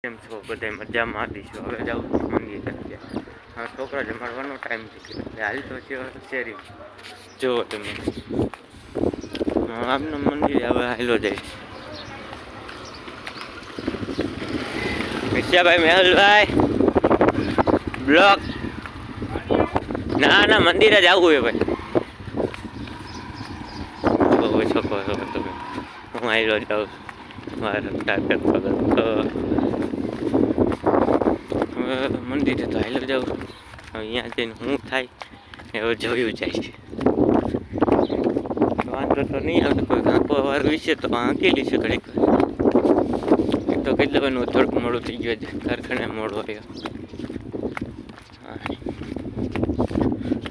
કેમ છો બધા મજામાં દઈશું. હવે જાઉં મંદિર ગયા. હા, છોકરા જમાડવાનો ટાઈમ થઈ ગયો એટલે હાલ તો છે શેરી જુઓ તમે. આમનો મંદિર હવે હાલો જાય. મિશ્યાભાઈ, મેહુલભાઈ બ્લોક ના મંદિરે જ આવવું હે ભાઈ. બહુ છકો છો તમે. હું હાલો જાઉં મારા કાકા મંદિરે તો હાલો જાઉં. અહીંયા જઈને શું થાય એવું જોયું જાય છે. વાંધો તો નહીં આવે. કોઈ આંકવા વાળું વિશે તો આંકેલી છે ઘડીક. તો કેટલાનું થોડુંક મોડું થઈ ગયું છે. કારખાને મોડું આવ્યો.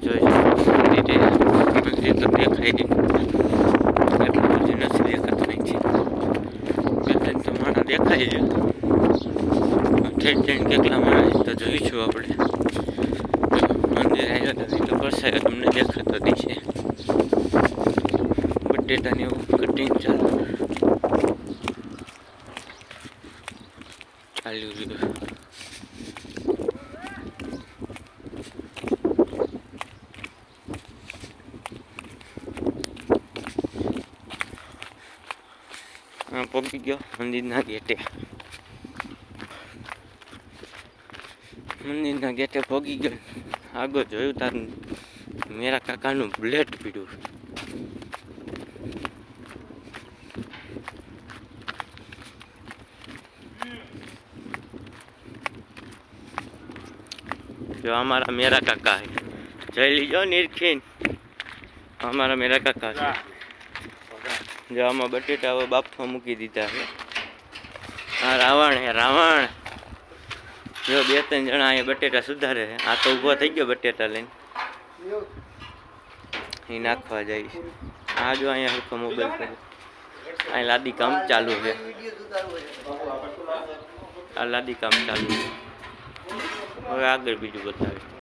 જોઈ મંદિર તો દેખાય નહીં. એટલું બધું નથી દેખાતું નહીં છે. કેટલા તો માણસ દેખાય છે. ટ્રેન કેટલા માણસ તો જોઈશું આપણે. મંદિર આવ્યો નથી તો પરસાયો તમને દેખાતો દેશે. બટેટાને એવું કટિંગ ચાલુ રહ્યું. પહોંચી ગયો મંદિરના ગેટે. મંદિરના ગેટે પહોંચી ગયો. આગળ જોયું તાર મેરા કાકાનું બ્લેડ પીડ્યું. जो हमारा मेरा काका है, जय लीजो निरखीन. हमारा मेरा काका है. जो आमा बटेटा वो बाफा मूकी दीधा है. आ रावण है रावण. जो बे तीन जणा अहीं बटेटा सुधारे है. आ तो ऊभो थई गयो बटेटा लईने. ई नाखवा जाय छे. आ जो अहीं हरखो मोबाइल पर अहीं लादी काम चालू है. आ लादी काम चालू है. હવે આગળ બીજું બતાવે.